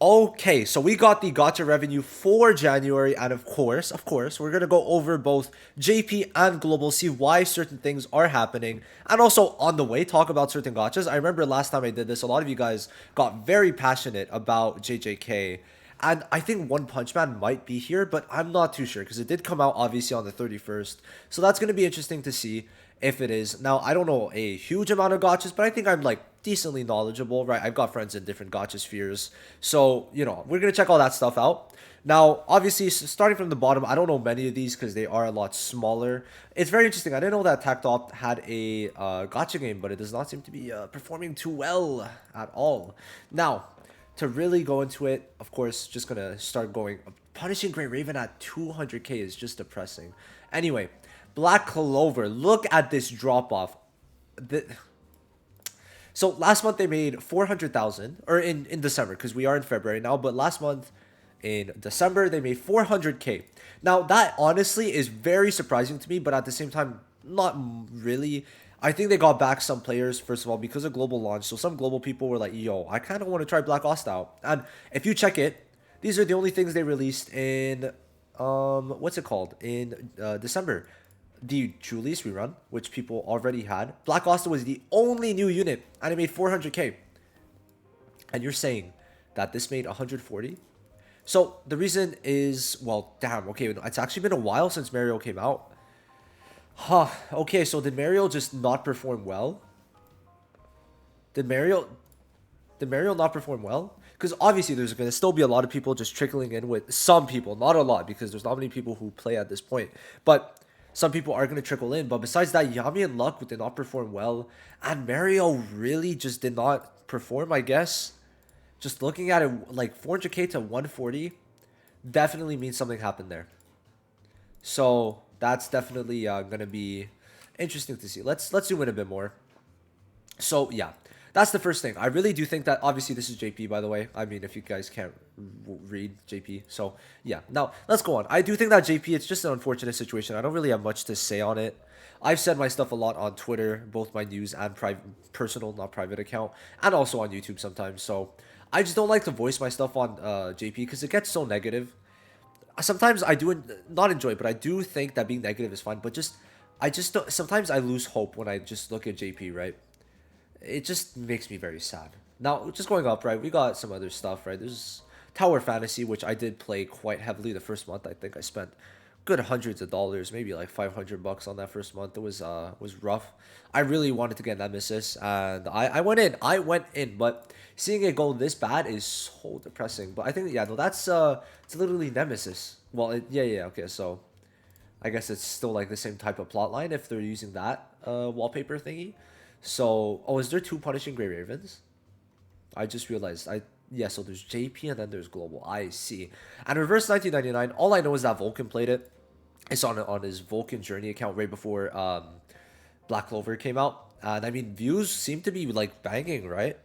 Okay, so we got the gacha revenue for January, and of course, we're gonna go over both JP and global, see why certain things are happening, and also on the way talk about certain gachas. I remember last time I did this, a lot of you guys got very passionate about JJK, and I think One Punch Man might be here, but I'm not too sure because it did come out obviously on the 31st, so that's gonna be interesting to see if it is. Now, I don't know a huge amount of gotchas, but I think I'm like decently knowledgeable, right? I've got friends in different gotcha spheres. So, we're going to check all that stuff out. Now, obviously, starting from the bottom, I don't know many of these because they are a lot smaller. It's very interesting. I didn't know that Tactop had a gotcha game, but it does not seem to be performing too well at all. Now, to really go into it, of course, just going to start going. Punishing Great Raven at 200k is just depressing. Anyway, Black Clover, look at this drop off. So last month they made 400,000, or in December, because we are in February now, but last month in December they made 400k. Now that honestly is very surprising to me, but at the same time, not really. I think they got back some players, first of all, because of global launch. So some global people were like, yo, I kind of want to try Black Ops out. And if you check it, these are the only things they released in, what's it called? In December. The Julius rerun, which people already had. Black Asta was the only new unit, and it made 400k. And you're saying that this made 140? So the reason is, well, damn, okay, it's actually been a while since Mario came out. Huh, okay, so did Mario just not perform well? Did Mario did Mario not perform well? Because obviously there's going to still be a lot of people just trickling in with some people, not a lot, because there's not many people who play at this point. But some people are going to trickle in. But besides that, Yami and Luck did not perform well. And Mario really just did not perform, I guess. Just looking at it, like 400k to 140 definitely means something happened there. So that's definitely going to be interesting to see. Let's zoom in a bit more. So yeah, that's the first thing. I really do think that obviously this is JP, by the way. I mean, if you guys can't read JP, so yeah. Now let's go on. I do think that JP, it's just an unfortunate situation. I don't really have much to say on it. I've said my stuff a lot on Twitter, both my news and private, personal, not private account, and also on YouTube sometimes. So I just don't like to voice my stuff on JP because it gets so negative. Sometimes I do not enjoy it, but I do think that being negative is fine. But I just don't, sometimes I lose hope when I just look at JP, right? It just makes me very sad. Now, just going up, right, we got some other stuff, right? There's Tower Fantasy, which I did play quite heavily the first month. I think I spent good hundreds of dollars, maybe like 500 bucks on that first month. It was rough. I really wanted to get Nemesis, and I went in. I went in, but seeing it go this bad is so depressing. But I think, yeah, no, that's it's literally Nemesis. Well, yeah, okay, so I guess it's still like the same type of plot line if they're using that wallpaper thingy. So, oh, is there two Punishing Grey Ravens? I just realized. Yeah, so there's JP and then there's Global. I see. And Reverse 1999, all I know is that Vulcan played it. It's on his Vulcan Journey account right before Black Clover came out. And I mean, views seem to be like banging, right?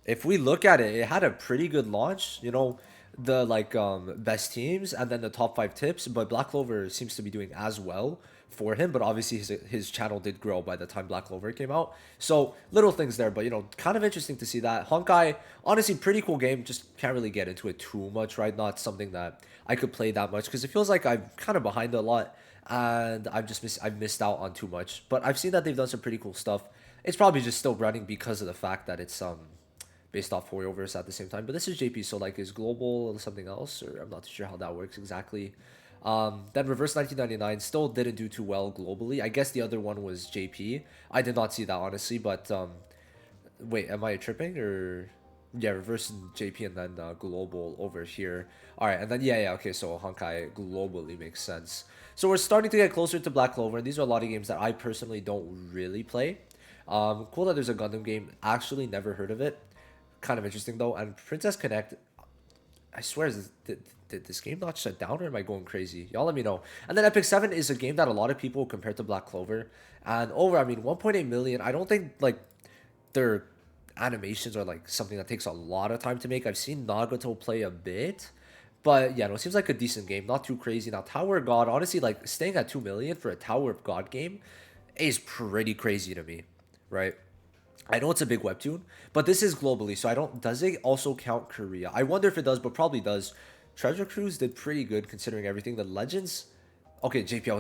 If we look at it, it had a pretty good launch. The like best teams and then the top 5 tips. But Black Clover seems to be doing as well for him. But obviously his channel did grow by the time Black Clover came out. So little things there, but kind of interesting to see that. Honkai, honestly, pretty cool game. Just can't really get into it too much, right? Not something that I could play that much because it feels like I'm kind of behind a lot and I've missed out on too much. But I've seen that they've done some pretty cool stuff. It's probably just still running because of the fact that it's based off Hoyoverse at the same time. But this is JP, so like is global or something else, or I'm not too sure how that works exactly. Then Reverse 1999 still didn't do too well globally. I guess the other one was JP. I did not see that honestly, but wait, am I tripping or? Yeah, Reverse and JP and then global over here. All right, and then yeah, okay, so Honkai globally makes sense. So we're starting to get closer to Black Clover, and these are a lot of games that I personally don't really play. Cool that there's a Gundam game. Actually, never heard of it. Kind of interesting though. And Princess Connect, I swear, did this game not shut down or am I going crazy? Y'all let me know. And then Epic 7 is a game that a lot of people compare to Black Clover. And I mean, 1.8 million. I don't think like their animations are like something that takes a lot of time to make. I've seen Nagato play a bit. But yeah, no, it seems like a decent game. Not too crazy. Now, Tower of God, honestly, like staying at 2 million for a Tower of God game is pretty crazy to me, right? I know it's a big webtoon, but this is globally, so I don't. Does it also count Korea? I wonder if it does, but probably does. Treasure Cruise did pretty good considering everything. The Legends, okay, JP. I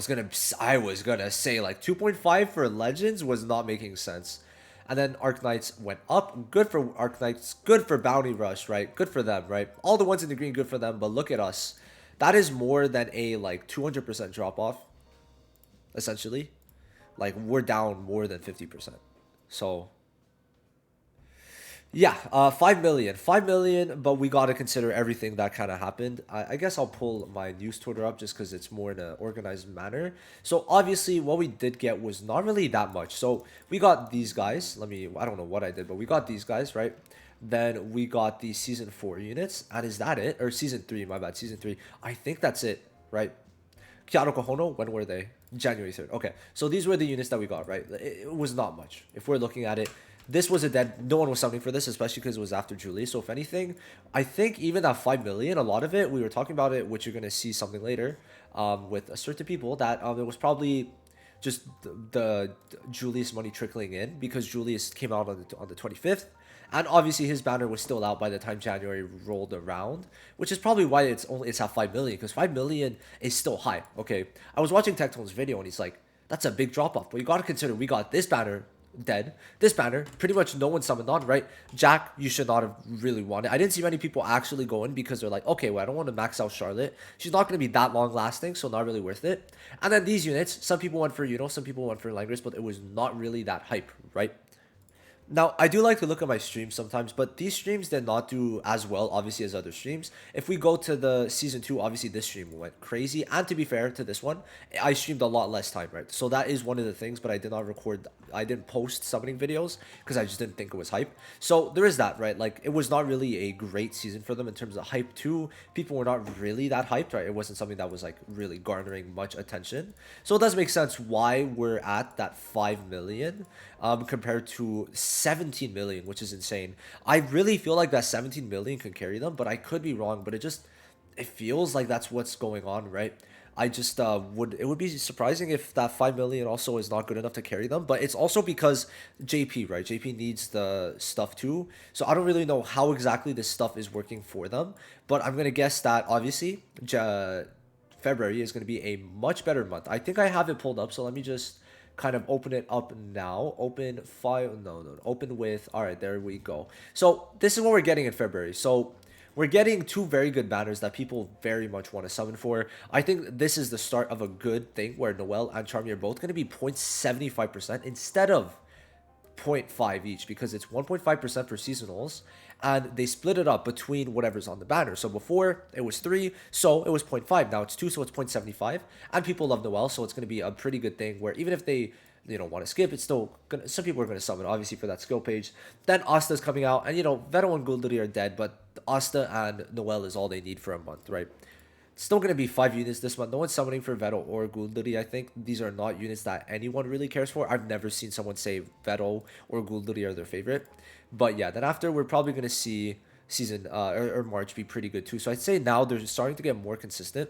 was gonna say like 2.5 for Legends was not making sense, and then Arc Knights went up. Good for Arc Knights. Good for Bounty Rush, right? Good for them, right? All the ones in the green, good for them. But look at us. That is more than a like 200% drop off, essentially. Like we're down more than 50%. So yeah, 5 million, 5 million, but we got to consider everything that kind of happened. I guess I'll pull my news Twitter up just because it's more in an organized manner. So obviously, what we did get was not really that much. So we got these guys. I don't know what I did, but we got these guys, right? Then we got the season 4 units, and is that it? Or season 3? My bad, season 3. I think that's it, right? Kiaro Kohono, when were they? January 3rd. Okay, so these were the units that we got, right? It was not much. If we're looking at it, this was a dead. No one was summoning for this, especially because it was after Julie. So if anything, I think even that 5 million, a lot of it, we were talking about it, which you're gonna see something later, with certain people that it was probably just the Julius money trickling in because Julius came out on the 25th. And obviously his banner was still out by the time January rolled around, which is probably why it's at 5 million, because 5 million is still high. Okay. I was watching Tectone's video and he's like, that's a big drop off. But you gotta consider we got this banner dead. This banner, pretty much no one summoned on, right? Jack, you should not have really won it. I didn't see many people actually go in because they're like, okay, well, I don't want to max out Charlotte. She's not going to be that long lasting, so not really worth it. And then these units, some people went for, some people went for Langris, but it was not really that hype, right? Now, I do like to look at my streams sometimes, but these streams did not do as well, obviously, as other streams. If we go to the season 2, obviously this stream went crazy. And to be fair to this one, I streamed a lot less time, right? So that is one of the things, but I didn't post summoning videos because I just didn't think it was hype. So there is that, right? Like, it was not really a great season for them in terms of hype too. People were not really that hyped, right? It wasn't something that was like really garnering much attention. So it does make sense why we're at that 5 million. Compared to 17 million, which is insane. I really feel like that 17 million can carry them, but I could be wrong. But it feels like that's what's going on, right? I just it would be surprising if that 5 million also is not good enough to carry them. But it's also because JP, right? JP needs the stuff too. So I don't really know how exactly this stuff is working for them. But I'm gonna guess that obviously February is gonna be a much better month. I think I have it pulled up, so let me just kind of open it up now. Open file, no, open with, all right, there we go. So this is what we're getting in February. So we're getting two very good banners that people very much want to summon for. I think this is the start of a good thing where Noelle and Charmy are both going to be 0.75% instead of 0.5 each, because it's 1.5% for seasonals, and they split it up between whatever's on the banner. So before it was 3, so it was 0.5. Now it's 2, so it's 0.75. And people love Noelle, so it's going to be a pretty good thing where even if they want to skip, it's still gonna, some people are going to summon obviously for that skill page. Then Asta's coming out, and Vettel and Gul'dari are dead, but Asta and Noelle is all they need for a month, right? Still going to be 5 units this month. No one's summoning for Vettel or Gul'dari. I think these are not units that anyone really cares for. I've never seen someone say Vettel or Gul'dari are their favorite. But yeah, then after we're probably going to see season or March be pretty good too. So I'd say now they're starting to get more consistent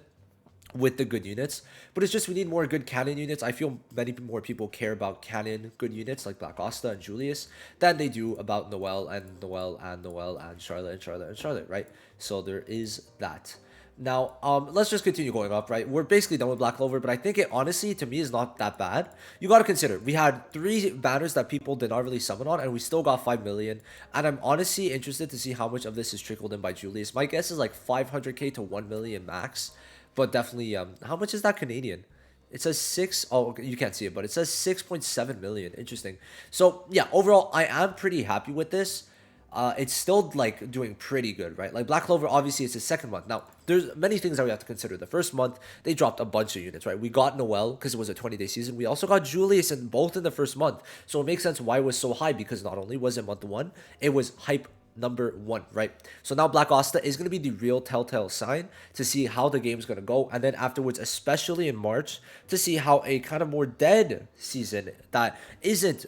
with the good units. But it's just we need more good canon units. I feel many more people care about canon good units like Black Asta and Julius than they do about Noelle and Noelle and Noelle and Charlotte and Charlotte and Charlotte, right? So there is that. Now, let's just continue going up, right? We're basically done with Black Clover, but I think it honestly, to me, is not that bad. You got to consider, we had 3 banners that people did not really summon on, and we still got 5 million. And I'm honestly interested to see how much of this is trickled in by Julius. My guess is like 500k to 1 million max, but definitely, how much is that Canadian? It says 6. Oh, okay, you can't see it, but it says 6.7 million. Interesting. So, yeah, overall, I am pretty happy with this. It's still like doing pretty good, right? Like Black Clover, obviously it's the second month. Now, there's many things that we have to consider. The first month, they dropped a bunch of units, right? We got Noelle because it was a 20-day season. We also got Julius in both in the first month. So it makes sense why it was so high, because not only was it month 1, it was hype number 1, right? So now Black Asta is going to be the real telltale sign to see how the game's going to go. And then afterwards, especially in March, to see how a kind of more dead season that isn't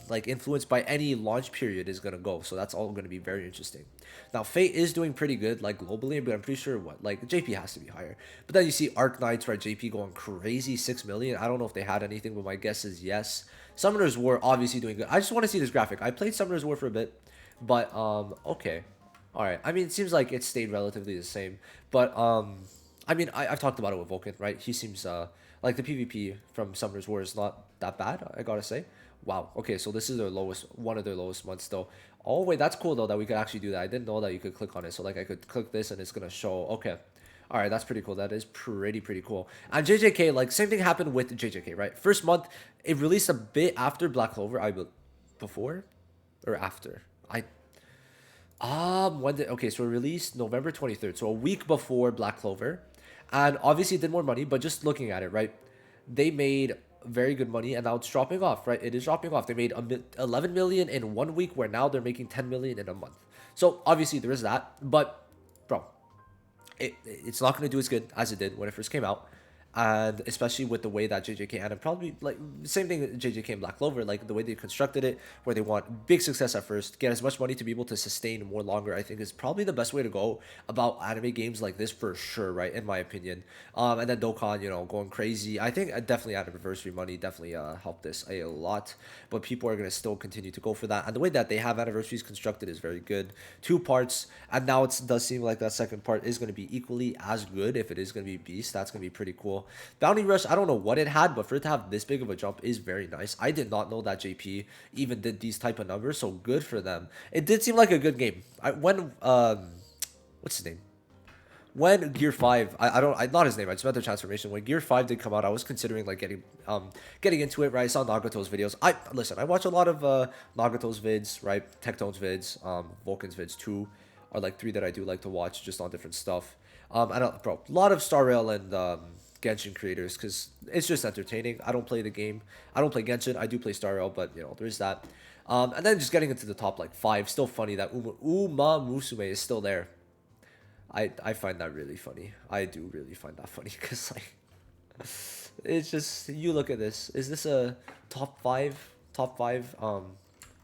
like influenced by any launch period is gonna go. So that's all gonna be very interesting. Now Fate is doing pretty good like globally, but I'm pretty sure like JP has to be higher. But then you see Arc Knights, right? JP going crazy, 6 million. I don't know if they had anything, but my guess is yes. Summoner's War obviously doing good. I just want to see this graphic. I played Summoner's War for a bit, but okay, all right. I mean, it seems like it stayed relatively the same, but I mean, I've talked about it with Vulcan, right? He seems like the PvP from Summoner's War is not that bad. I gotta say. Wow. Okay, so this is their lowest, one of their lowest months though. Oh wait, that's cool though that we could actually do that. I didn't know that you could click on it. So like I could click this and it's gonna show. Okay. All right, that's pretty cool. That is pretty cool. And JJK, like same thing happened with JJK, right? First month, it released a bit after Black Clover. Before or after? When did okay? So it released November 23rd, so a week before Black Clover, and obviously it did more money. But just looking at it, right, they made very good money, and now it's dropping off, right? It is dropping off. They made 11 million in 1 week, where now they're making 10 million in a month. So obviously there is that, but bro, it's not going to do as good as it did when it first came out. And especially with the way that JJK and probably like same thing with JJK and Black Clover, like the way they constructed it, where they want big success at first, get as much money to be able to sustain more longer. I think is probably the best way to go about anime games like this for sure, right? In my opinion. And then Dokkan, going crazy. I think definitely anniversary money definitely helped this a lot, but people are gonna still continue to go for that. And the way that they have anniversaries constructed is very good. 2 parts, and now it does seem like that second part is gonna be equally as good. If it is gonna be Beast, that's gonna be pretty cool. Bounty Rush, I don't know what it had, but for it to have this big of a jump is very nice. I did not know that JP even did these type of numbers, so good for them. It did seem like a good game. What's his name? When Gear 5, not his name, I just meant the transformation. When Gear 5 did come out, I was considering like getting into it, right? I saw Nagato's videos. I watch a lot of Nagato's vids, right? Tectone's vids, Vulcan's vids too, are like 3 that I do like to watch just on different stuff. Bro, a lot of Star Rail and Genshin creators, because it's just entertaining. I don't play the game. I don't play Genshin. I do play Star Rail, but there's that. And then just getting into the top like 5, still funny that Uma Musume is still there. I find that really funny. I do really find that funny because like it's just, you look at this. Is this a top five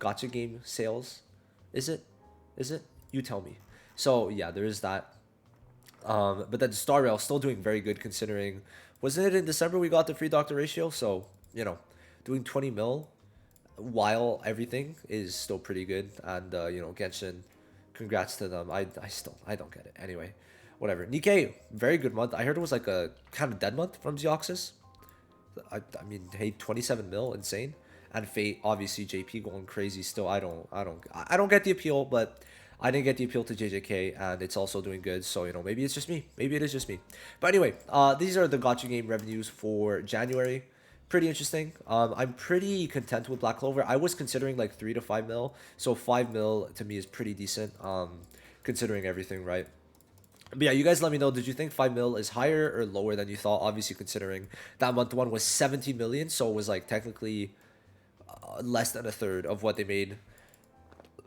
gacha game sales? Is it? You tell me. So yeah, there is that. But then Star Rail still doing very good considering, wasn't it in December we got the free doctor ratio? So, doing 20 mil while everything is still pretty good. And, Genshin, congrats to them. I don't get it. Anyway, whatever. Nikkei, very good month. I heard it was like a kind of dead month from Xeoxys. I mean, hey, 27 mil, insane. And Fate, obviously JP going crazy still. I don't get the appeal, but I didn't get the appeal to JJK, and it's also doing good. So, maybe it's just me. Maybe it is just me. But anyway, these are the gacha game revenues for January. Pretty interesting. I'm pretty content with Black Clover. I was considering like 3 to 5 mil. So 5 mil to me is pretty decent, considering everything, right? But yeah, you guys let me know. Did you think 5 mil is higher or lower than you thought? Obviously, considering that month one was 17 million. So it was like technically less than a third of what they made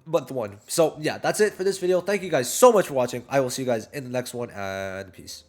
month one. So yeah, that's it for this video. Thank you guys so much for watching. I will see you guys in the next one, and peace.